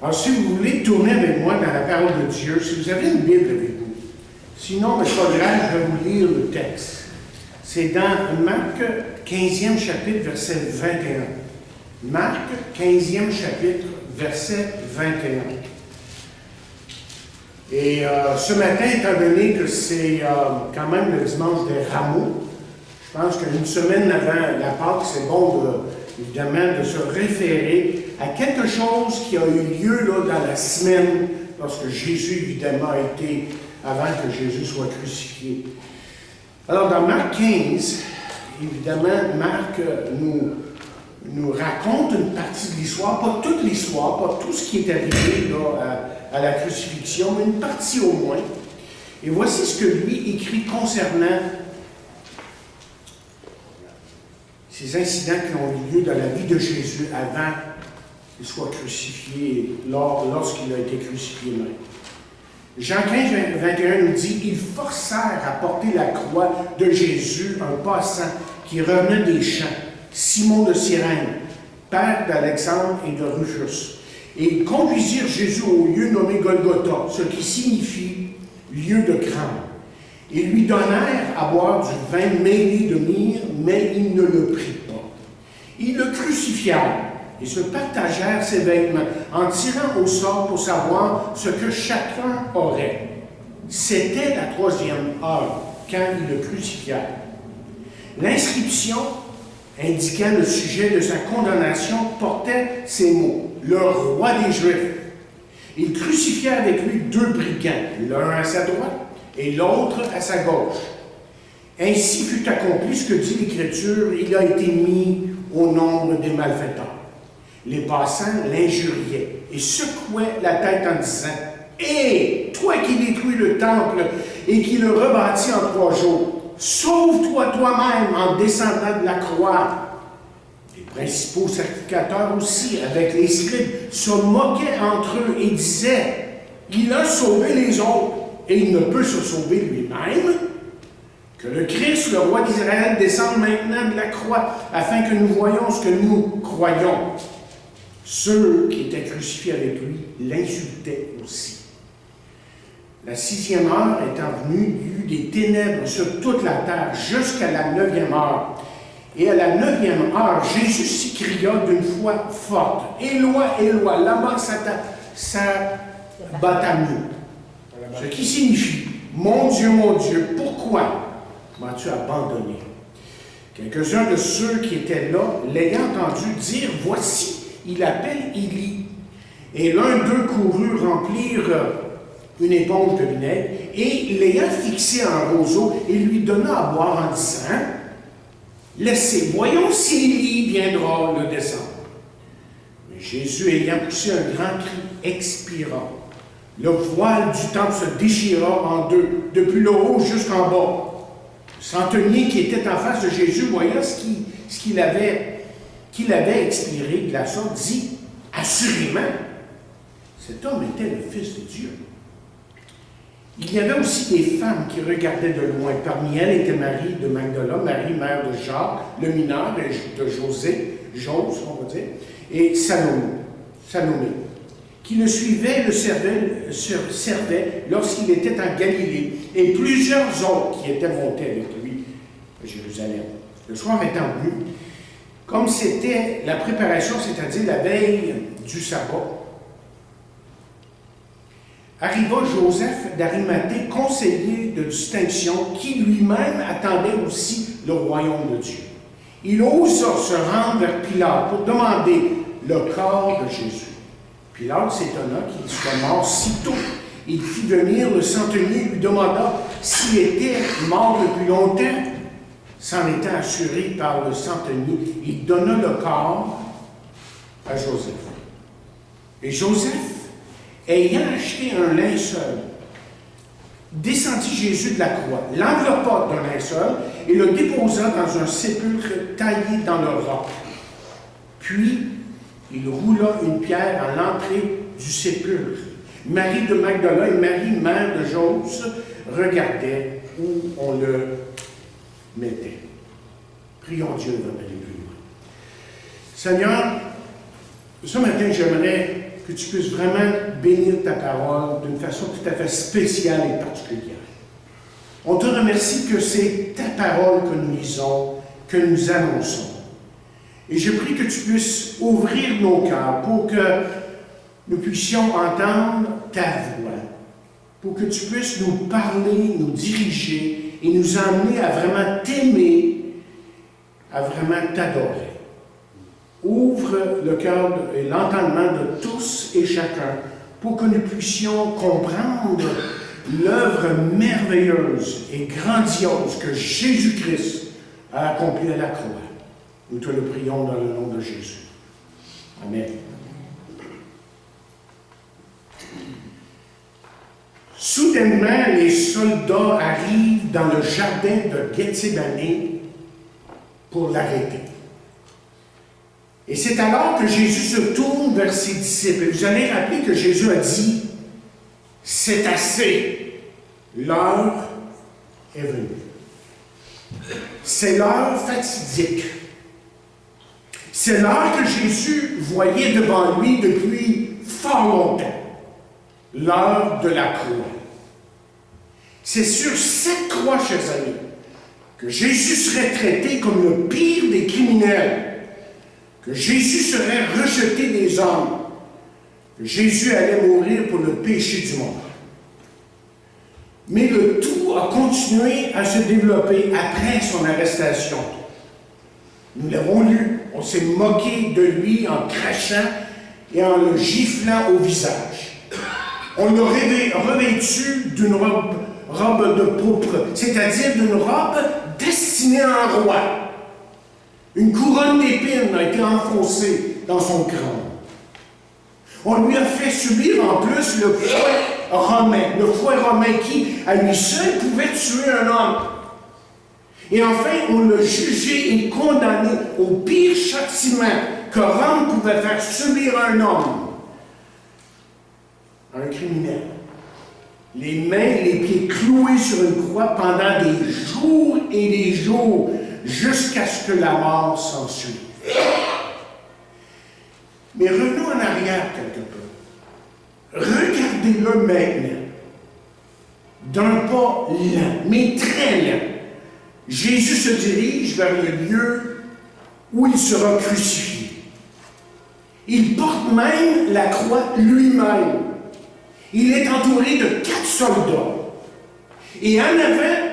Alors, si vous voulez tourner avec moi dans la parole de Dieu, si vous avez une Bible avec vous, sinon, mais pas grave, je vais vous lire le texte. C'est dans Marc 15e chapitre, verset 21. Marc 15e chapitre, verset 21. Et ce matin, étant donné que c'est quand même le dimanche des rameaux, je pense qu'une semaine avant la Pâque, c'est bon, évidemment, de se référer à quelque chose qui a eu lieu là, dans la semaine, lorsque Jésus, évidemment, a été, avant que Jésus soit crucifié. Alors, dans Marc 15, évidemment, Marc nous raconte une partie de l'histoire, pas toute l'histoire, pas tout ce qui est arrivé là, à la crucifixion, mais une partie au moins. Et voici ce que lui écrit concernant ces incidents qui ont eu lieu dans la vie de Jésus avant qu'il soit crucifié, lorsqu'il a été crucifié même. Jean 15, 21 nous dit « Ils forcèrent à porter la croix de Jésus un passant qui revenait des champs, Simon de Cyrène, père d'Alexandre et de Rufus. Et ils conduisirent Jésus au lieu nommé Golgotha, ce qui signifie lieu de crainte. Ils lui donnèrent à boire du vin mêlé de myrrhe, mais il ne le prit pas. Ils le crucifièrent et se partagèrent ses vêtements en tirant au sort pour savoir ce que chacun aurait. C'était la 3e heure quand ils le crucifièrent. L'inscription indiquant le sujet de sa condamnation portait ces mots. Le roi des Juifs. Ils crucifièrent avec lui 2 brigands, l'un à sa droite et l'autre à sa gauche. Ainsi fut accompli ce que dit l'Écriture, il a été mis au nombre des malfaiteurs. Les passants l'injuriaient et secouaient la tête en disant « Hé, toi qui détruis le temple et qui le rebâtis en 3 jours, sauve-toi toi-même en descendant de la croix. » Les principaux sacrificateurs aussi, avec les scribes, se moquaient entre eux et disaient « Il a sauvé les autres et il ne peut se sauver lui-même. Que le Christ, le roi d'Israël, descende maintenant de la croix afin que nous voyions ce que nous croyons. » Ceux qui étaient crucifiés avec lui l'insultaient aussi. La 6e heure étant venue, il y eut des ténèbres sur toute la terre jusqu'à la 9e heure. Et à la 9e heure, Jésus s'écria d'une voix forte, « Éloi, Éloi, lama sabachthani » ce qui signifie, « Mon Dieu, pourquoi m'as-tu abandonné » Quelques-uns de ceux qui étaient là, l'ayant entendu dire, « Voici, il appelle Élie. » Et l'un d'eux courut remplir une éponge de vinaigre, et l'ayant fixé en roseau, il lui donna à boire en disant, « Laissez, voyons si Élie viendra le descendre. » Mais Jésus, ayant poussé un grand cri, expira. Le voile du temple se déchira en 2, depuis le haut jusqu'en bas. Le centenier qui était en face de Jésus, voyant qu'il avait expiré de la sorte, dit, « Assurément, cet homme était le Fils de Dieu. » Il y avait aussi des femmes qui regardaient de loin. Parmi elles était Marie de Magdala, Marie, mère de Jacques, le mineur de Jose, on va dire, et Salomé, qui le suivait et le servait lorsqu'il était en Galilée, et plusieurs autres qui étaient montés avec lui à Jérusalem. Le soir étant venu, comme c'était la préparation, c'est-à-dire la veille du sabbat, arriva Joseph d'Arimathée, conseiller de distinction, qui lui-même attendait aussi le royaume de Dieu. Il osa se rendre vers Pilate pour demander le corps de Jésus. Pilate s'étonna qu'il soit mort si tôt. Il fit venir le centenier et lui demanda s'il était mort depuis longtemps. S'en étant assuré par le centenier, il donna le corps à Joseph. Et Joseph, ayant acheté un linceul, descendit Jésus de la croix, l'enveloppa d'un linceul et le déposa dans un sépulcre taillé dans le roc. Puis, il roula une pierre à l'entrée du sépulcre. Marie de Magdala et Marie, mère de Jose, regardaient où on le mettait. Prions Dieu de aller plus loin. Seigneur, ce matin, j'aimerais que tu puisses vraiment bénir ta parole d'une façon tout à fait spéciale et particulière. On te remercie que c'est ta parole que nous lisons, que nous annonçons. Et je prie que tu puisses ouvrir nos cœurs pour que nous puissions entendre ta voix, pour que tu puisses nous parler, nous diriger et nous emmener à vraiment t'aimer, à vraiment t'adorer. Ouvre le cœur et l'entendement de tous et chacun pour que nous puissions comprendre l'œuvre merveilleuse et grandiose que Jésus-Christ a accomplie à la croix. Nous te le prions dans le nom de Jésus. Amen. Soudainement, les soldats arrivent dans le jardin de Gethsémani pour l'arrêter. Et c'est alors que Jésus se tourne vers ses disciples. Et vous allez rappeler que Jésus a dit, « C'est assez, l'heure est venue. » C'est l'heure fatidique. C'est l'heure que Jésus voyait devant lui depuis fort longtemps. L'heure de la croix. C'est sur cette croix, chers amis, que Jésus serait traité comme le pire des criminels, que Jésus serait rejeté des hommes, que Jésus allait mourir pour le péché du monde. Mais le tout a continué à se développer après son arrestation. Nous l'avons lu, on s'est moqué de lui en crachant et en le giflant au visage. On l'a revêtu d'une robe de pourpre, c'est-à-dire d'une robe destinée à un roi. Une couronne d'épines a été enfoncée dans son crâne. On lui a fait subir en plus le fouet romain qui, à lui seul, pouvait tuer un homme. Et enfin, on l'a jugé et condamné au pire châtiment que Rome pouvait faire subir à un homme. Un criminel. Les mains et les pieds cloués sur une croix pendant des jours et des jours, jusqu'à ce que la mort s'ensuive. Mais revenons en arrière quelque peu. Regardez-le maintenant. D'un pas lent, mais très lent. Jésus se dirige vers le lieu où il sera crucifié. Il porte même la croix lui-même. Il est entouré de 4 soldats. Et en avant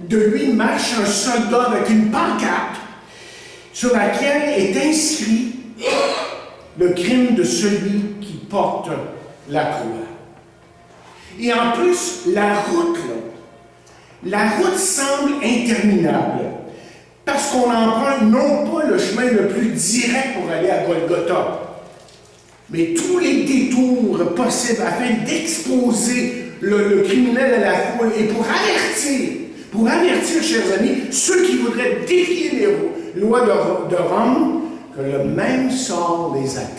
de lui marche un soldat avec une pancarte sur laquelle est inscrit le crime de celui qui porte la croix. Et en plus, la route semble interminable, parce qu'on emprunte non pas le chemin le plus direct pour aller à Golgotha, mais tous les détours possibles afin d'exposer le criminel à la foule et pour avertir, chers amis, ceux qui voudraient défier les lois de Rome, que le même sort les attend.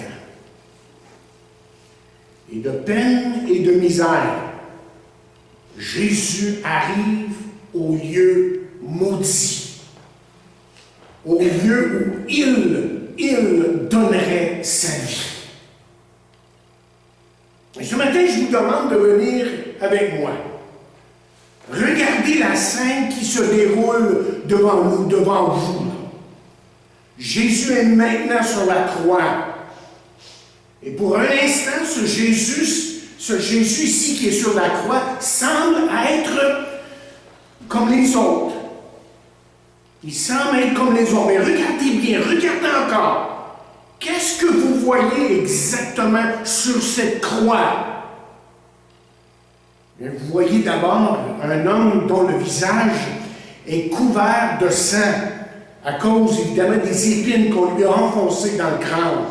Et de peine et de misère, Jésus arrive au lieu maudit, au lieu où il donnerait sa vie. Et ce matin, je vous demande de venir avec moi. Regardez la scène qui se déroule devant nous, devant vous. Jésus est maintenant sur la croix. Et pour un instant, ce Jésus ici qui est sur la croix semble être comme les autres. Il semble être comme les autres. Mais regardez bien, regardez encore. Qu'est-ce que vous voyez exactement sur cette croix? Vous voyez d'abord un homme dont le visage est couvert de sang, à cause évidemment des épines qu'on lui a enfoncées dans le crâne.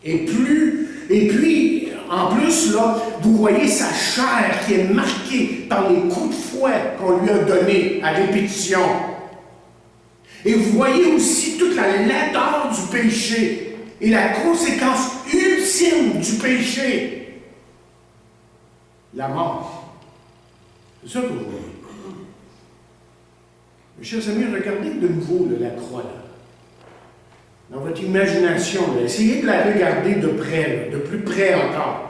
Et puis, en plus, là, vous voyez sa chair qui est marquée par les coups de fouet qu'on lui a donnés à répétition. Et vous voyez aussi toute la laideur du péché et la conséquence ultime du péché. La mort. C'est ça que vous voyez. Mes chers amis, regardez de nouveau la croix là. dans votre imagination, là, essayez de la regarder de près, là, de plus près encore.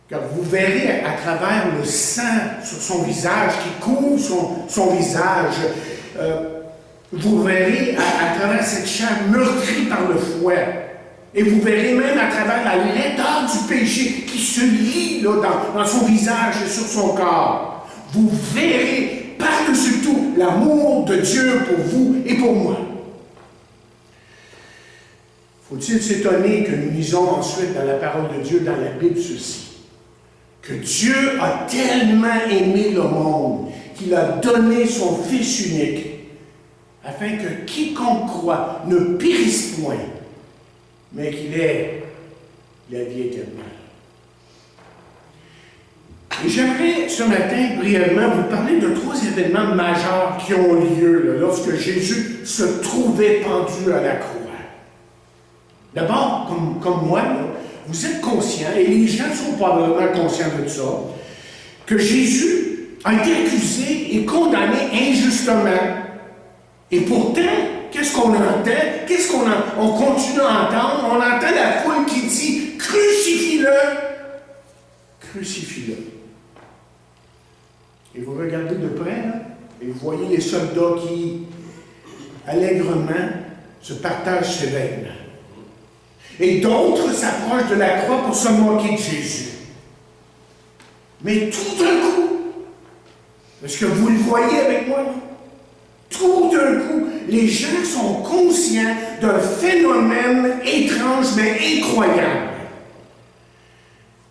Car vous verrez à travers le sang sur son visage, qui couvre son visage, vous verrez à travers cette chair meurtrie par le fouet. Et vous verrez même à travers la laideur du péché qui se lit là, dans son visage et sur son corps. Vous verrez par-dessus tout l'amour de Dieu pour vous et pour moi. Faut-il s'étonner que nous lisons ensuite dans la parole de Dieu, dans la Bible, ceci? Que Dieu a tellement aimé le monde qu'il a donné son Fils unique, afin que quiconque croit ne périsse point, mais qu'il ait la vie éternelle. Et j'aimerais ce matin brièvement vous parler de 3 événements majeurs qui ont lieu là, lorsque Jésus se trouvait pendu à la croix. D'abord, comme moi, là, vous êtes conscients, et les gens sont probablement conscients de ça, que Jésus a été accusé et condamné injustement. Et pourtant, qu'est-ce qu'on entend? Qu'est-ce on continue à entendre? On entend la foule qui dit « Crucifie-le! Crucifie-le! » Et vous regardez de près, là, et vous voyez les soldats qui, allègrement, se partagent ses vêtements. Et d'autres s'approchent de la croix pour se moquer de Jésus. Mais tout d'un coup, est-ce que vous le voyez avec moi, là? Tout d'un coup, les gens sont conscients d'un phénomène étrange mais incroyable.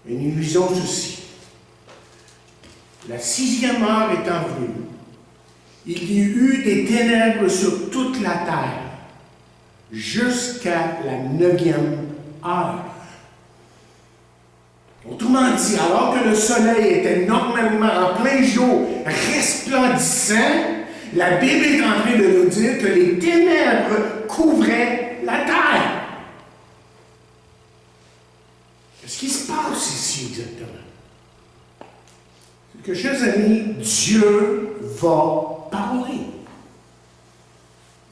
Et nous lisons ceci. La 6e heure étant venue, il y eut des ténèbres sur toute la terre, jusqu'à la 9e heure. Autrement dit, alors que le soleil était normalement en plein jour, resplendissant, la Bible est en train de nous dire que les ténèbres couvraient la terre. Qu'est-ce qui se passe ici exactement? C'est que, chers amis, Dieu va parler.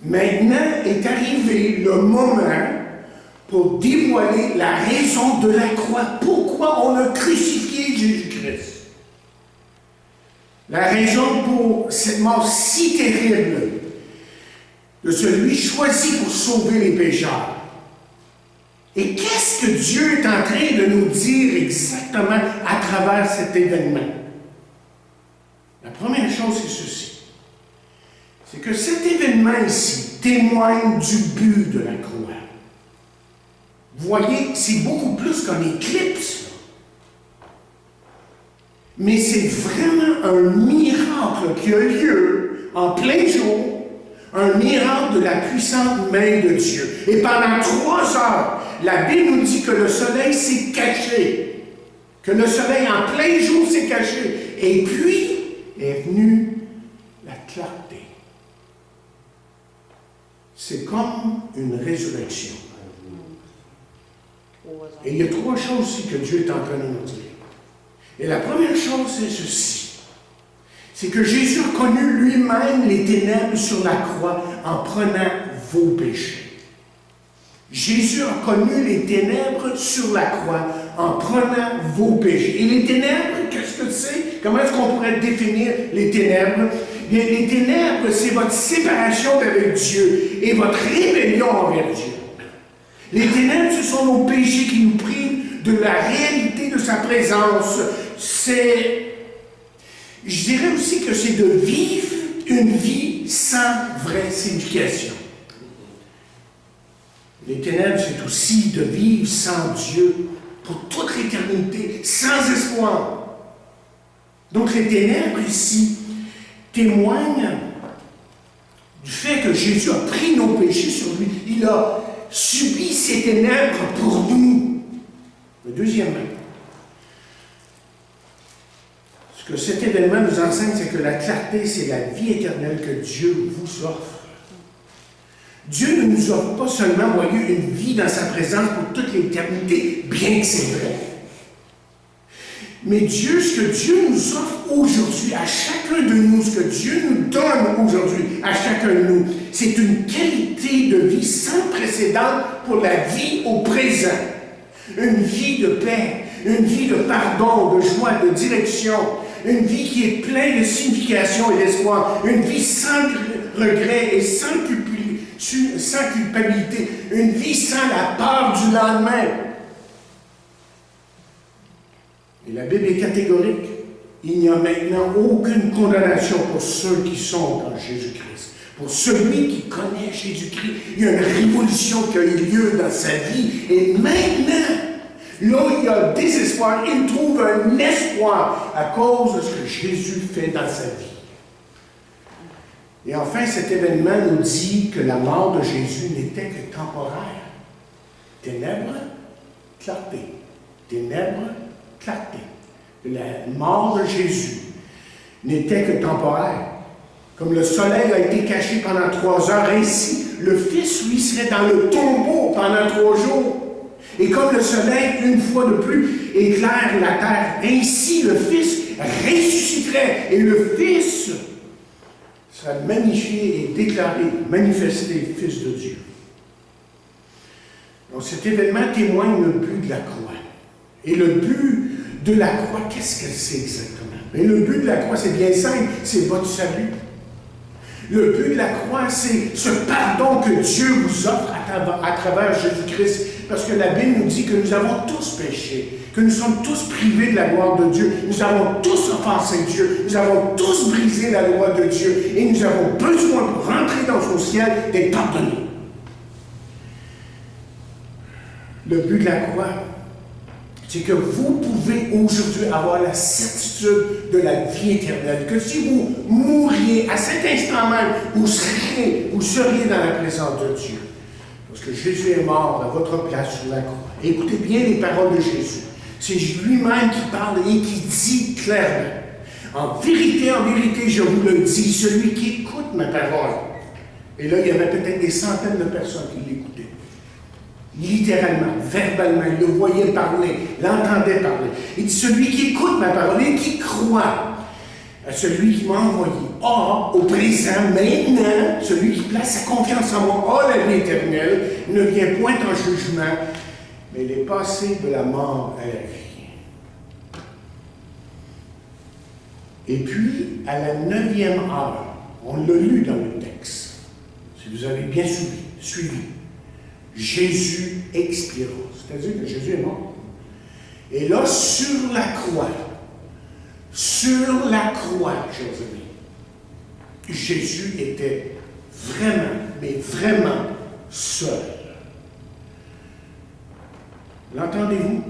Maintenant est arrivé le moment pour dévoiler la raison de la croix. Pourquoi on a crucifié Jésus-Christ? La raison pour cette mort si terrible de celui choisi pour sauver les pécheurs. Et qu'est-ce que Dieu est en train de nous dire exactement à travers cet événement? La première chose, c'est ceci. C'est que cet événement ici témoigne du but de la croix. Vous voyez, c'est beaucoup plus qu'un éclipse. Mais c'est vraiment un miracle qui a lieu en plein jour, un miracle de la puissante main de Dieu. Et pendant 3 heures, la Bible nous dit que le soleil s'est caché, que le soleil en plein jour s'est caché. Et puis est venue la clarté. C'est comme une résurrection. Et il y a 3 choses ici que Dieu est en train de nous dire. Et la première chose, c'est ceci. C'est que Jésus a connu lui-même les ténèbres sur la croix en prenant vos péchés. Jésus a connu les ténèbres sur la croix en prenant vos péchés. Et les ténèbres, qu'est-ce que c'est? Comment est-ce qu'on pourrait définir les ténèbres? Bien, les ténèbres, c'est votre séparation d'avec Dieu et votre rébellion envers Dieu. Les ténèbres, ce sont nos péchés qui nous privent de la réalité de sa présence. Je dirais aussi que c'est de vivre une vie sans vraie signification. Les ténèbres, c'est aussi de vivre sans Dieu pour toute l'éternité, sans espoir. Donc les ténèbres ici témoignent du fait que Jésus a pris nos péchés sur lui. Il a subi ces ténèbres pour nous. Le deuxièmement, ce que cet événement nous enseigne, c'est que la clarté, c'est la vie éternelle que Dieu vous offre. Dieu ne nous offre pas seulement, voyez, une vie dans sa présence pour toute l'éternité, bien que c'est vrai. Mais Dieu, ce que Dieu nous offre aujourd'hui, à chacun de nous, ce que Dieu nous donne aujourd'hui, à chacun de nous, c'est une qualité de vie sans précédent pour la vie au présent. Une vie de paix, une vie de pardon, de joie, de direction, une vie qui est pleine de signification et d'espoir, une vie sans regret et sans culpabilité, une vie sans la peur du lendemain. Et la Bible est catégorique. Il n'y a maintenant aucune condamnation pour ceux qui sont en Jésus-Christ. Pour celui qui connaît Jésus-Christ, il y a une révolution qui a eu lieu dans sa vie. Et maintenant, là où il y a désespoir, il trouve un espoir à cause de ce que Jésus fait dans sa vie. Et enfin, cet événement nous dit que la mort de Jésus n'était que temporaire. Ténèbres, clarté. Ténèbres, clarté. La mort de Jésus n'était que temporaire. Comme le soleil a été caché pendant 3 heures, ainsi le Fils, lui, serait dans le tombeau pendant 3 jours. Et comme le soleil, une fois de plus, éclaire la terre, ainsi le Fils ressusciterait et le Fils serait magnifié et déclaré, manifesté Fils de Dieu. Donc cet événement témoigne le but de la croix. Et le but de la croix, qu'est-ce que c'est exactement? Et le but de la croix, c'est bien simple, c'est votre salut. Le but de la croix, c'est ce pardon que Dieu vous offre à travers Jésus-Christ. Parce que la Bible nous dit que nous avons tous péché, que nous sommes tous privés de la gloire de Dieu, nous avons tous offensé Dieu, nous avons tous brisé la loi de Dieu, et nous avons besoin, pour rentrer dans son ciel, d'être pardonnés. Le but de la croix, c'est que vous pouvez aujourd'hui avoir la certitude de la vie éternelle, que si vous mourriez à cet instant même, vous seriez dans la présence de Dieu. Parce que Jésus est mort à votre place sur la croix. Écoutez bien les paroles de Jésus. C'est lui-même qui parle et qui dit clairement, en vérité, je vous le dis, celui qui écoute ma parole. Et là, il y avait peut-être des centaines de personnes qui l'écoutaient. Littéralement, verbalement, il le voyait parler, l'entendait parler. Il dit, celui qui écoute ma parole et qui croit à celui qui m'a envoyé a, au présent, maintenant, celui qui place sa confiance en moi, a la vie éternelle, ne vient point en jugement, mais il est passé de la mort à la vie. Et puis, à la 9e heure, on l'a lu dans le texte, si vous avez bien suivi, Jésus expira. C'est-à-dire que Jésus est mort. Et là, sur la croix, chers amis, Jésus était vraiment, mais vraiment seul. L'entendez-vous?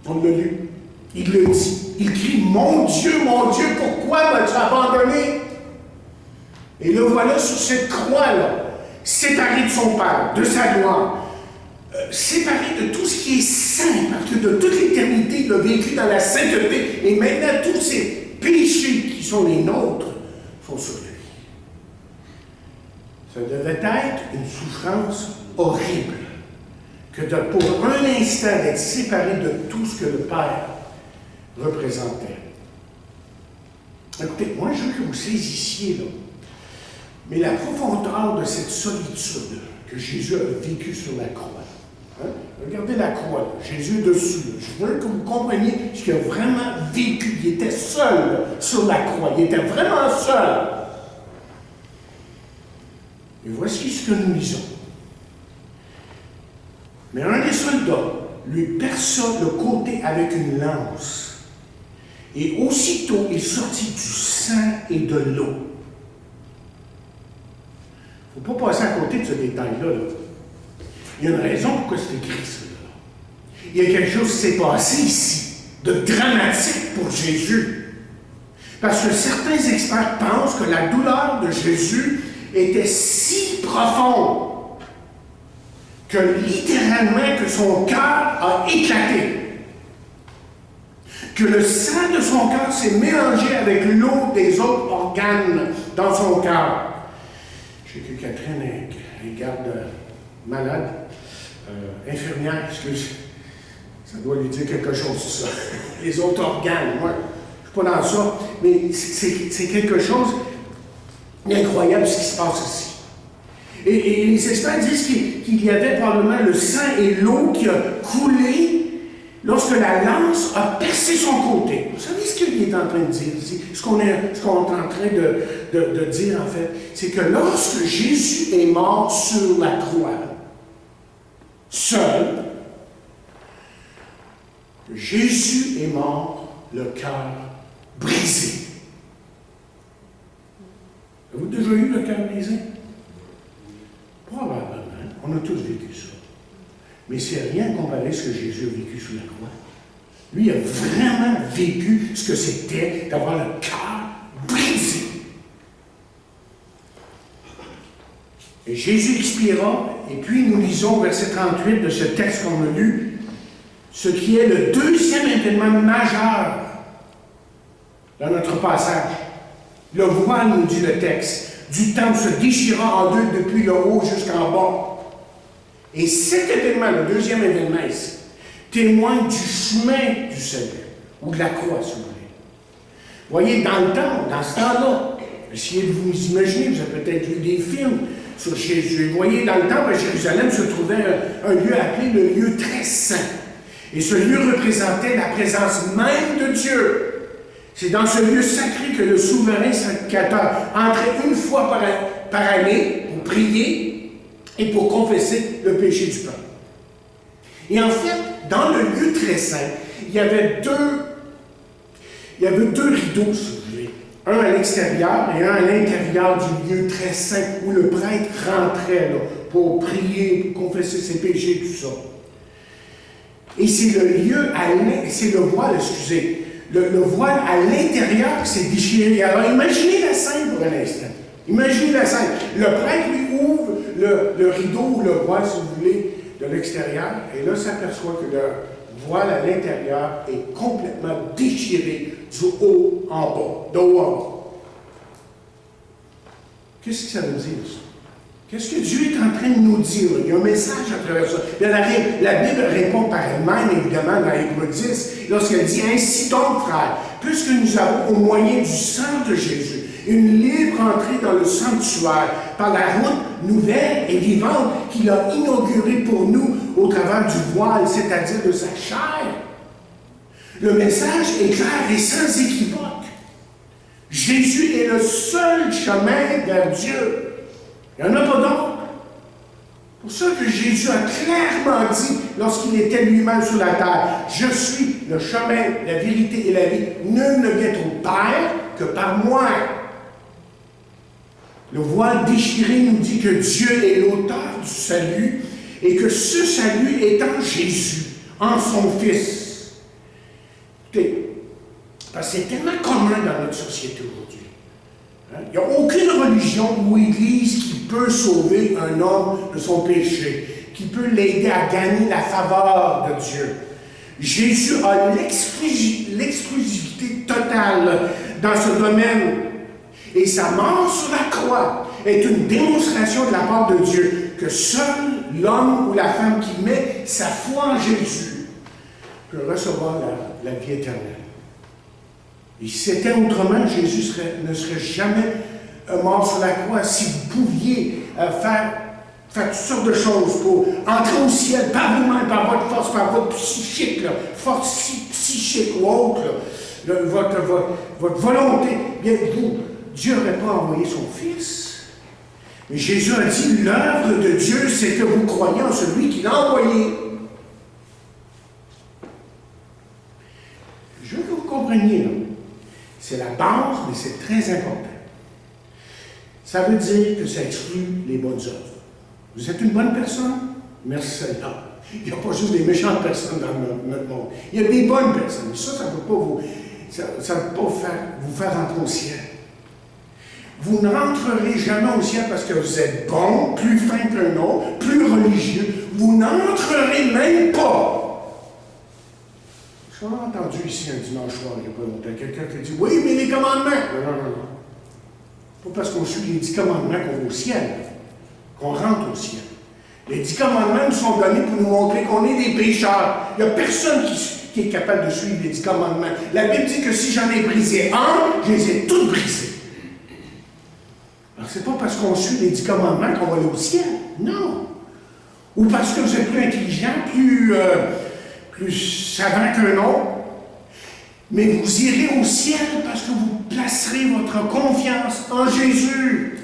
On l'a lu. Il le dit. Il crie, mon Dieu, pourquoi m'as-tu abandonné? Et le voilà sur cette croix-là, séparé de son Père, de sa gloire, séparé de tout ce qui est saint, parce que de toute l'éternité, il a vécu dans la sainteté, et maintenant tous ces péchés qui sont les nôtres sont sur lui. Ça devait être une souffrance horrible, que pour un instant d'être séparé de tout ce que le Père représentait. Écoutez, moi je veux que vous saisissiez là, mais la profondeur de cette solitude que Jésus a vécue sur la croix. Hein? Regardez la croix, là. Jésus est dessus. Là. Je veux que vous compreniez ce qu'il a vraiment vécu. Il était seul là, sur la croix. Il était vraiment seul. Et voici ce que nous lisons. Mais un des soldats lui perça le côté avec une lance. Et aussitôt il sortit du sang et de l'eau. Il ne faut pas passer à côté de ce détail-là. Là. Il y a une raison pourquoi c'est écrit ça. Là. Il y a quelque chose qui s'est passé ici, de dramatique pour Jésus. Parce que certains experts pensent que la douleur de Jésus était si profonde que littéralement que son cœur a éclaté. Que le sang de son cœur s'est mélangé avec l'eau des autres organes dans son cœur. Je sais que Catherine est garde malade, infirmière, excuse. Ça doit lui dire quelque chose, ça. Les autres organes, moi, je ne suis pas dans ça, mais c'est quelque chose d'incroyable ce qui se passe ici. Et les experts disent qu'il y avait probablement le sang et l'eau qui a coulé lorsque la lance a percé son côté. Vous savez ce qu'il est en train de dire ici? Ce qu'on est en train de dire, en fait, c'est que lorsque Jésus est mort sur la croix, seul, Jésus est mort, le cœur brisé. Avez-vous déjà eu le cœur brisé? Probablement. On a tous vécu ça. Mais c'est rien comparé à ce que Jésus a vécu sur la croix. Lui a vraiment vécu ce que c'était d'avoir le cœur brisé. Et Jésus expira, et puis nous lisons au verset 38 de ce texte qu'on a lu, ce qui est le deuxième événement majeur dans notre passage. Le voile, nous dit le texte, du temple se déchira en deux depuis le haut jusqu'en bas. Et cet événement, le deuxième événement ici, témoigne du chemin du salut, ou de la croix, si vous voulez. Voyez, dans le temps, dans ce temps-là, essayez de vous imaginer, vous avez peut-être vu des films sur Jésus. Vous voyez, dans le temple à Jérusalem se trouvait un lieu appelé le lieu très saint. Et ce lieu représentait la présence même de Dieu. C'est dans ce lieu sacré que le souverain sacrificateur entrait une fois par année pour prier et pour confesser le péché du peuple. Et en fait, dans le lieu très saint, il y avait deux rideaux, si vous voulez. Un à l'extérieur et un à l'intérieur du lieu très saint où le prêtre rentrait là, pour prier, pour confesser ses péchés, tout ça. Et c'est le voile, excusez, le voile à l'intérieur qui s'est déchiré. Alors imaginez la scène pour un instant. Imaginez la scène. Le prêtre lui ouvre le rideau ou le voile, si vous voulez, de l'extérieur, et là s'aperçoit que le voile à l'intérieur est complètement déchiré du haut en bas, de haut en bas. Qu'est-ce que ça veut dire, ça? Qu'est-ce que Dieu est en train de nous dire? Il y a un message à travers ça. La Bible répond par elle-même, évidemment, dans Hébreux 10, lorsqu'elle dit « Ainsi donc, frères, puisque nous avons, au moyen du sang de Jésus, une libre entrée dans le sanctuaire par la route nouvelle et vivante qu'il a inaugurée pour nous au travers du voile, c'est-à-dire de sa chair. » Le message est clair et sans équivoque. Jésus est le seul chemin vers Dieu. Il n'y en a pas d'autre. C'est pour ça que Jésus a clairement dit, lorsqu'il était lui-même sur la terre, « Je suis le chemin, la vérité et la vie. Nul ne vient au Père que par moi. » Le voile déchiré nous dit que Dieu est l'auteur du salut et que ce salut est en Jésus, en son Fils. Écoutez, parce que c'est tellement commun dans notre société aujourd'hui. Il n'y a aucune religion ou église qui peut sauver un homme de son péché, qui peut l'aider à gagner la faveur de Dieu. Jésus a l'exclusivité totale dans ce domaine. Et sa mort sur la croix est une démonstration de la part de Dieu que seul l'homme ou la femme qui met sa foi en Jésus peut recevoir la vie éternelle. Et si c'était autrement, Jésus ne serait jamais mort sur la croix. Si vous pouviez faire toutes sortes de choses pour entrer au ciel par vous-même, par votre force, par votre psychique, là, force psychique ou autre, là, votre volonté, bien Dieu n'aurait pas envoyé son Fils. Mais Jésus a dit, l'œuvre de Dieu, c'est que vous croyez en celui qui l'a envoyé. Je veux que vous compreniez, là. C'est la base, mais c'est très important. Ça veut dire que ça exclut les bonnes œuvres. Vous êtes une bonne personne? Merci Seigneur. Il n'y a pas juste des méchantes personnes dans notre monde. Il y a des bonnes personnes. Mais ça ne peut pas vous faire rentrer au ciel. Vous ne rentrerez jamais au ciel parce que vous êtes bon, plus fin qu'un autre, plus religieux. Vous n'entrerez même pas. J'ai entendu ici un dimanche soir, il n'y a pas longtemps, quelqu'un qui dit « Oui, mais les commandements! » Non. Pas parce qu'on suit les 10 commandements qu'on va au ciel, qu'on rentre au ciel. Les 10 commandements nous sont donnés pour nous montrer qu'on est des pécheurs. Il n'y a personne qui est capable de suivre les 10 commandements. La Bible dit que si j'en ai brisé un, je les ai tous brisés. Alors, c'est pas parce qu'on suit les 10 commandements qu'on va aller au ciel. Non. Ou parce que vous êtes plus intelligent, plus savant qu'un autre. Mais vous irez au ciel parce que vous placerez votre confiance en Jésus.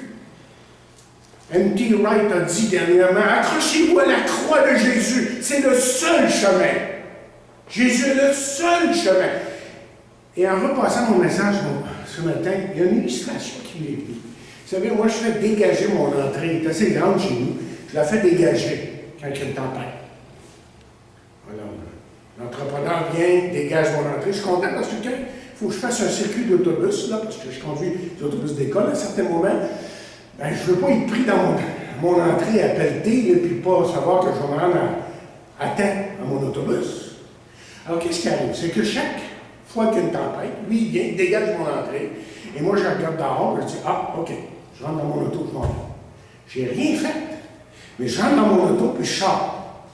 M.T. Wright a dit dernièrement, accrochez-vous à la croix de Jésus. C'est le seul chemin. Jésus est le seul chemin. Et en repassant mon message ce matin, il y a une illustration qui m'est venue. Vous savez, moi, je fais dégager mon entrée. Elle est assez grande chez nous. Je la fais dégager quand il y a une tempête. Alors, l'entrepreneur vient, dégage mon entrée. Je suis content parce que quand il faut que je fasse un circuit d'autobus, là, parce que je conduis des autobus d'école à certains moments, ben, je ne veux pas être pris dans mon entrée à pelleter et puis pas savoir que je vais me rendre à temps à mon autobus. Alors, qu'est-ce qui arrive? C'est que chaque fois qu'il y a une tempête, lui, il vient, il dégage mon entrée, et moi, je regarde dehors et je dis, ah, OK, je rentre dans mon auto, je m'en vais. J'ai rien fait, mais je rentre dans mon auto puis je sors.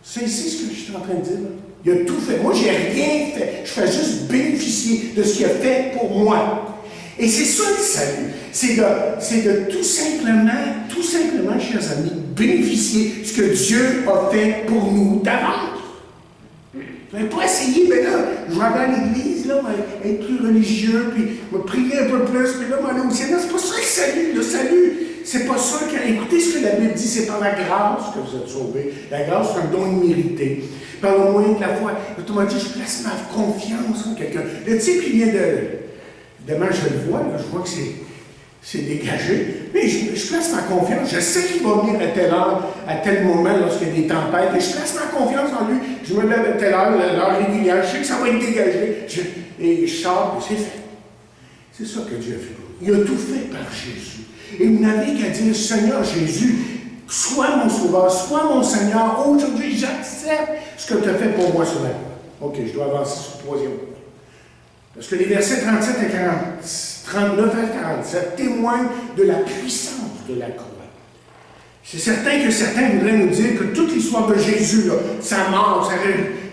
C'est ici ce que je suis en train de dire. Là. Il a tout fait. Moi, j'ai rien fait. Je fais juste bénéficier de ce qu'il a fait pour moi. Et c'est ça le salut. C'est de tout simplement, chers amis, bénéficier de ce que Dieu a fait pour nous d'avance. Je n'avais pas essayé, mais là, je vais aller à l'église, là, être plus religieux, puis me prier un peu plus, puis là, m'aller au ciel. Non, c'est pas ça le salut. Le salut, c'est pas ça. Écoutez ce que la Bible dit, c'est par la grâce que vous êtes sauvés. La grâce, c'est un don immérité. Par le moyen de la foi. Autrement dit, je place ma confiance en quelqu'un. Le type qui vient évidemment, je le vois, là, je vois que c'est dégagé, mais je place ma confiance. Je sais qu'il va venir à telle heure, à tel moment, lorsqu'il y a des tempêtes, et je place ma confiance en lui. Je me lève à telle heure, l'heure régulière, je sais que ça va être dégagé, et je sors, et c'est fait. C'est ça que Dieu a fait pour nous. Il a tout fait par Jésus. Et vous n'avez qu'à dire, Seigneur Jésus, sois mon sauveur, sois mon Seigneur. Aujourd'hui, j'accepte ce que tu as fait pour moi sur la croix. OK, je dois avancer sur le troisième point. Parce que les versets 37 à 39 à 47 témoignent de la puissance de la croix. C'est certain que certains voudraient nous dire que toute l'histoire de Jésus, là, sa mort, sa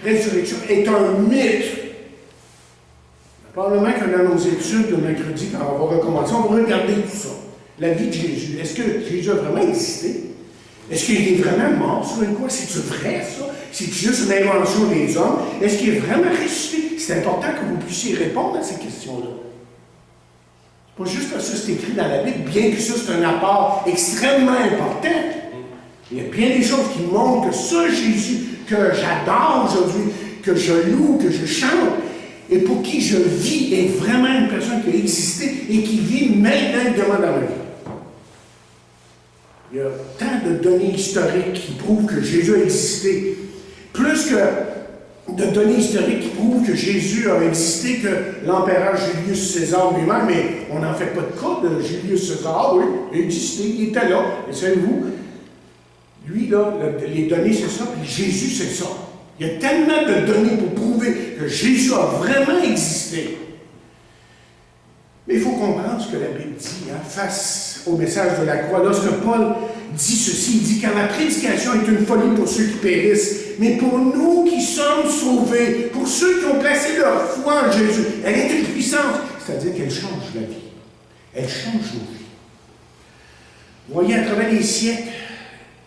résurrection, est un mythe. Probablement que dans nos études de mercredi, quand on va recommencer, on va regarder tout ça. La vie de Jésus. Est-ce que Jésus a vraiment existé? Est-ce qu'il est vraiment mort sur une croix? C'est-tu vrai, ça? C'est juste une invention des hommes? Est-ce qu'il est vraiment ressuscité? C'est important que vous puissiez répondre à ces questions-là. Pas juste parce que c'est écrit dans la Bible, bien que ça, c'est un apport extrêmement important. Il y a bien des choses qui montrent que ce Jésus que j'adore aujourd'hui, que je loue, que je chante, et pour qui je vis, est vraiment une personne qui a existé et qui vit maintenant dans ma vie. Il y a tant de données historiques qui prouvent que Jésus a existé, plus que de données historiques qui prouvent que Jésus a existé que l'empereur Julius César lui-même, mais on n'en fait pas de cas de Julius César, oui, il a existé, il était là, et savez-vous, lui, là, les données, c'est ça, puis Jésus, c'est ça. Il y a tellement de données pour prouver que Jésus a vraiment existé. Mais il faut comprendre ce que la Bible dit face au message de la croix. Lorsque Paul dit ceci, il dit « Car la prédication est une folie pour ceux qui périssent, mais pour nous qui sommes sauvés, pour ceux qui ont placé leur foi en Jésus, elle est une puissance. » C'est-à-dire qu'elle change la vie. Elle change nos vies. Vous voyez, à travers les siècles,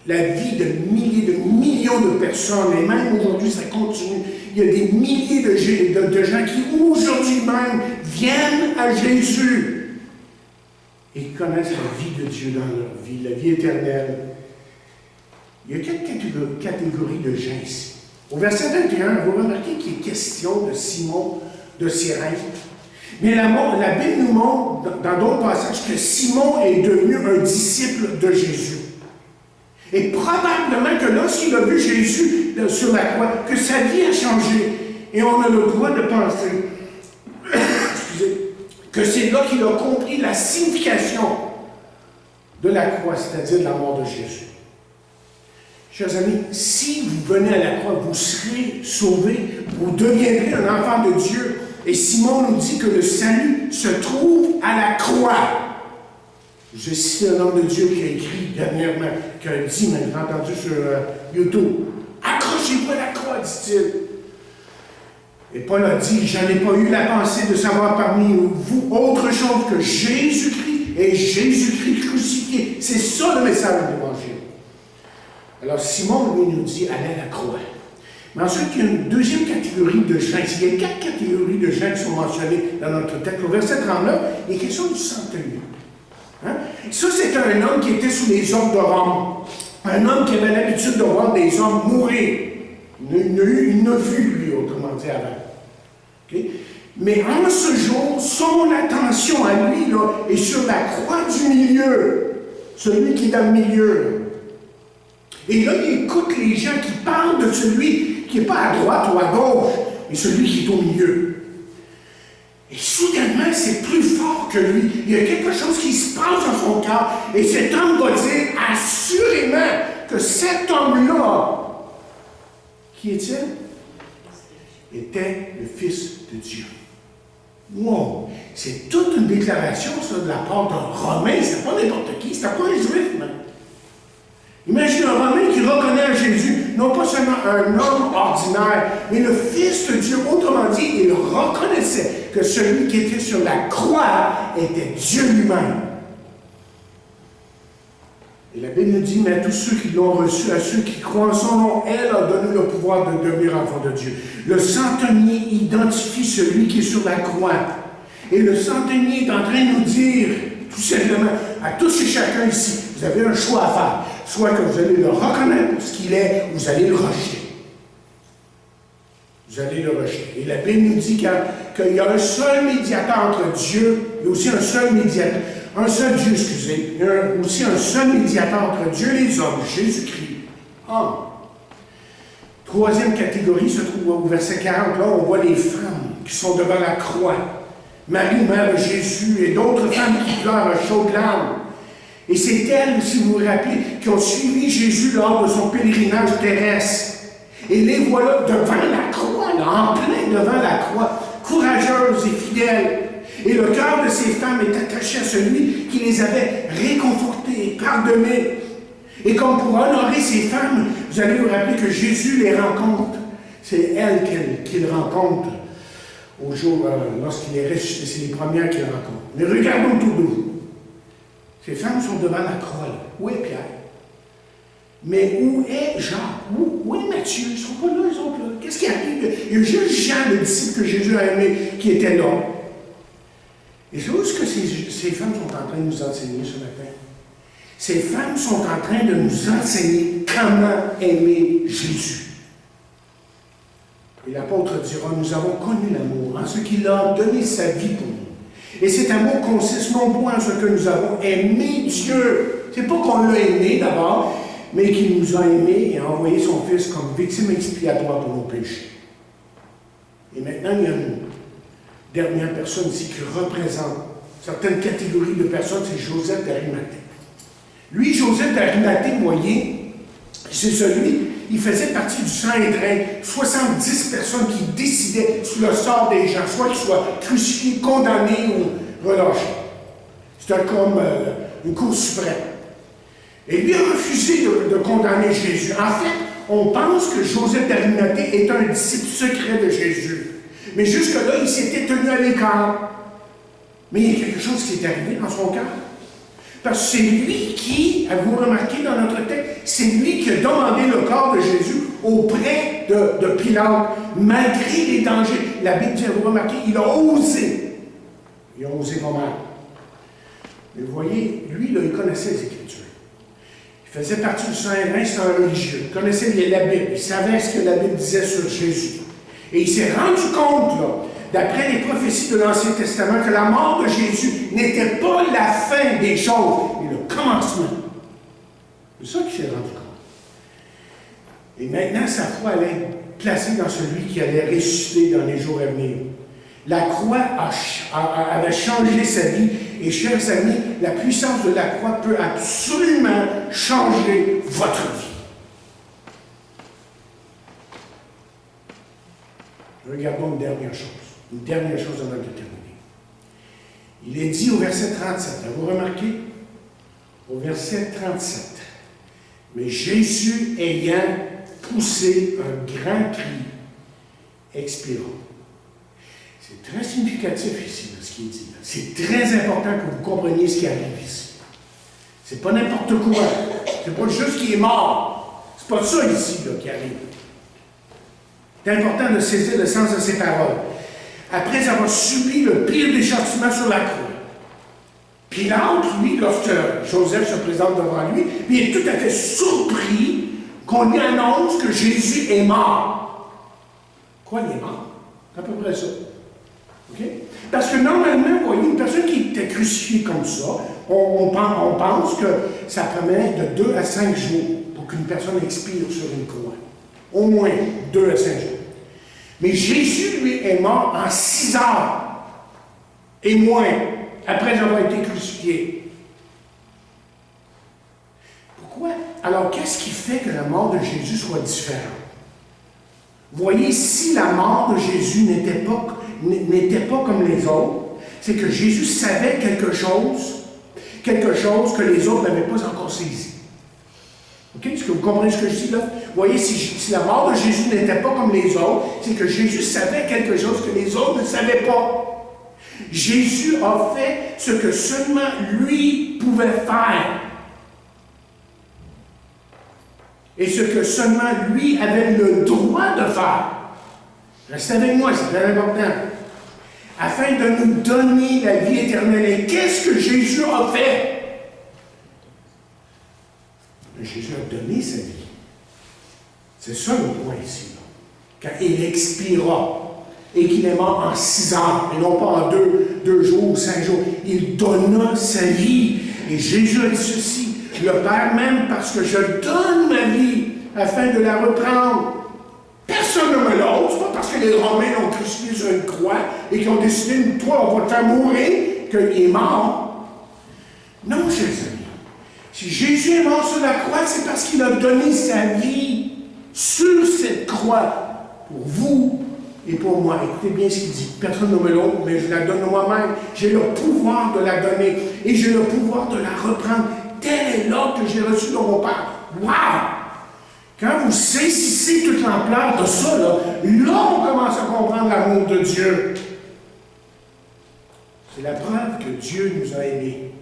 la vie de milliers, de millions de personnes, et même aujourd'hui, ça continue. Il y a des milliers de gens qui, aujourd'hui même, viennent à Jésus et connaissent la vie de Dieu dans leur vie, la vie éternelle. Il y a 4 catégories de gens ici. Au verset 21, vous remarquez qu'il est question de Simon de Cyrène. Mais la Bible nous montre, dans d'autres passages, que Simon est devenu un disciple de Jésus. Et probablement que lorsqu'il a vu Jésus sur la croix, que sa vie a changé. Et on a le droit de penser que c'est là qu'il a compris la signification de la croix, c'est-à-dire de la mort de Jésus. Chers amis, si vous venez à la croix, vous serez sauvés, vous deviendrez un enfant de Dieu. Et Simon nous dit que le salut se trouve à la croix. Je cite un homme de Dieu qui a écrit dernièrement, qui a dit, mais j'ai entendu sur YouTube, accrochez-vous à la croix, dit-il. Et Paul a dit, j'en ai pas eu la pensée de savoir parmi vous autre chose que Jésus-Christ et Jésus-Christ crucifié. C'est ça le message de l'Évangile. Alors Simon, lui, nous dit, allez à la croix. Mais ensuite, il y a une deuxième catégorie de gens. Il y a 4 catégories de gens qui sont mentionnées dans notre texte. Au verset 39, il est question du centenier. Hein? Ça, c'est un homme qui était sous les ordres de Rome. Un homme qui avait l'habitude de voir des hommes mourir. Il n'a vu, lui, autrement dit, avant. Okay? Mais en ce jour, son attention à lui là, est sur la croix du milieu. Celui qui est dans le milieu. Et là, il écoute les gens qui parlent de celui qui n'est pas à droite ou à gauche, mais celui qui est au milieu. Et soudainement, c'est plus fort que lui. Il y a quelque chose qui se passe dans son cœur, et cet homme va dire assurément que cet homme-là, qui est-il? Était le Fils de Dieu. Wow! C'est toute une déclaration, ça, de la part d'un Romain. C'était pas n'importe qui, c'était pas un Juif, même. Imagine un Romain qui reconnaît Jésus, non pas seulement un homme ordinaire, mais le Fils de Dieu. Autrement dit, il reconnaissait que celui qui était sur la croix était Dieu lui-même. Et la Bible nous dit, mais à tous ceux qui l'ont reçu, à ceux qui croient en son nom, elle a donné le pouvoir de devenir enfant de Dieu. Le centenier identifie celui qui est sur la croix. Et le centenier est en train de nous dire, tout simplement, à tous et chacun ici, vous avez un choix à faire. Soit que vous allez le reconnaître pour ce qu'il est, ou vous allez le rejeter. Vous allez le rejeter. Et la Bible nous dit qu'il y a un seul médiateur entre Dieu, il y a aussi un seul médiateur. Un seul Dieu, excusez. Il y a aussi un seul médiateur entre Dieu et les hommes, Jésus-Christ. Ah. Troisième catégorie se trouve au verset 40. Là, on voit les femmes qui sont devant la croix. Marie, mère de Jésus, et d'autres femmes qui pleurent à chaudes larmes. Et c'est elles, si vous vous rappelez, qui ont suivi Jésus lors de son pèlerinage terrestre. Et les voilà devant la croix, là, en plein devant la croix, courageuses et fidèles. Et le cœur de ces femmes est attaché à celui qui les avait réconfortées, pardonnées. Et comme pour honorer ces femmes, vous allez vous rappeler que Jésus les rencontre. C'est elles qu'il rencontre au jour, lorsqu'il est ressuscité. C'est les premières qu'il rencontre. Mais regardons tout de nous. Ces femmes sont devant la croix. Là. Où est Pierre? Mais où est Jean? Où est Matthieu? Ils ne sont pas là, ils sont là. Qu'est-ce qui arrive? Il y a juste Jean, le disciple que Jésus a aimé, qui était là. Et c'est où ce que ces femmes sont en train de nous enseigner ce matin? Ces femmes sont en train de nous enseigner comment aimer Jésus. Et l'apôtre dira, nous avons connu l'amour en ce qu'il a donné sa vie pour nous. Et cet amour consiste non point en ce que nous avons aimé Dieu. C'est pas qu'on l'a aimé d'abord, mais qu'il nous a aimés et a envoyé son Fils comme victime expiatoire pour nos péchés. Et maintenant, il y a une dernière personne ici qui représente certaines catégories de personnes, c'est Joseph d'Arimathée. Lui, Joseph d'Arimathée, vous voyez, c'est celui, il faisait partie du Sanhédrin, 70 personnes qui décidaient sur le sort des gens, soit qu'ils soient crucifiés, condamnés ou relâchés. C'était comme une cour suprême. Et lui a refusé de condamner Jésus. En fait, on pense que Joseph d'Arimathée est un disciple secret de Jésus. Mais jusque-là, il s'était tenu à l'écart. Mais il y a quelque chose qui est arrivé dans son cœur. Parce que c'est lui qui, avez-vous remarqué dans notre texte, c'est lui qui a demandé le corps de Jésus auprès de Pilate, malgré les dangers. La Bible dit, avez-vous remarqué, il a osé. Il a osé pas mal. Mais vous voyez, lui, là, il connaissait les Écritures. Il faisait partie du Sanhédrin, c'était un religieux. Il connaissait la Bible. Il savait ce que la Bible disait sur Jésus. Et il s'est rendu compte, là, d'après les prophéties de l'Ancien Testament, que la mort de Jésus n'était pas la fin des choses, mais le commencement. C'est ça qu'il s'est rendu compte. Et maintenant, sa foi allait être placée dans celui qui allait ressusciter dans les jours à venir. La croix avait changé sa vie. Et chers amis, la puissance de la croix peut absolument changer votre vie. Regardons une dernière chose. Une dernière chose avant de terminer. Il est dit au verset 37, vous remarquez, au verset 37. Mais Jésus ayant poussé un grand cri, expirant. C'est très significatif ici, là, ce qui est dit. C'est très important que vous compreniez ce qui arrive ici. C'est pas n'importe quoi. C'est pas juste qu'il est mort. C'est pas ça ici là, qui arrive. C'est important de saisir le sens de ces paroles. Après avoir subi le pire des châtiments sur la croix, Pilate, lui, lorsque Joseph se présente devant lui, il est tout à fait surpris qu'on lui annonce que Jésus est mort. Quoi, il est mort? C'est à peu près ça. Okay? Parce que normalement, vous voyez, une personne qui était crucifiée comme ça, on pense que ça permet de 2 à 5 jours pour qu'une personne expire sur une croix. Au moins 2 à 5 jours. Mais Jésus, lui, est mort en 6 heures et moins après avoir été crucifié. Pourquoi? Alors, qu'est-ce qui fait que la mort de Jésus soit différente? Vous voyez, si la mort de Jésus n'était pas comme les autres, c'est que Jésus savait quelque chose que les autres n'avaient pas encore saisi. OK? Est-ce que vous comprenez ce que je dis là? Vous voyez, si la mort de Jésus n'était pas comme les autres, c'est que Jésus savait quelque chose que les autres ne savaient pas. Jésus a fait ce que seulement lui pouvait faire. Et ce que seulement lui avait le droit de faire. Restez avec moi, c'est très important. Afin de nous donner la vie éternelle. Et qu'est-ce que Jésus a fait? Jésus a donné sa vie. C'est ça le point ici. Là. Quand il expira et qu'il est mort en 6 heures, et non pas en 2 jours ou 5 jours, il donna sa vie. Et Jésus a dit ceci, le Père m'aime parce que je donne ma vie afin de la reprendre. Personne ne me l'ôte, c'est pas parce que les Romains l'ont crucifié sur une croix et qu'ils ont décidé, toi, on va te faire mourir, qu'il est mort. Non, chers amis. Si Jésus est mort sur la croix, c'est parce qu'il a donné sa vie sur cette croix pour vous et pour moi. Écoutez bien ce qu'il dit. Personne ne me l'ôte, mais je la donne moi-même. J'ai le pouvoir de la donner et j'ai le pouvoir de la reprendre. Tel est l'ordre que j'ai reçu de mon Père. Wow! Quand vous saisissez toute l'ampleur de ça, là, on commence à comprendre l'amour de Dieu. C'est la preuve que Dieu nous a aimés.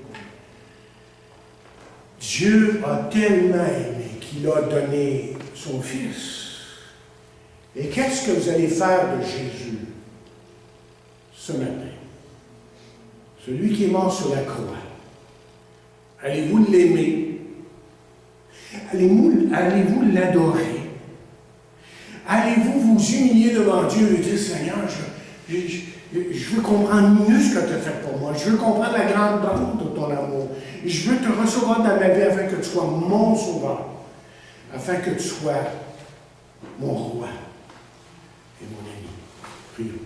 Dieu a tellement aimé qu'il a donné son Fils. Et qu'est-ce que vous allez faire de Jésus ce matin? Celui qui est mort sur la croix. Allez-vous l'aimer? Allez-vous l'adorer? Allez-vous vous humilier devant Dieu et dire, Seigneur, je veux comprendre mieux ce que tu as fait pour moi. Je veux comprendre la grande bande de ton amour. Je veux te recevoir dans ma vie afin que tu sois mon sauveur. Afin que tu sois mon roi et mon ami. Prions.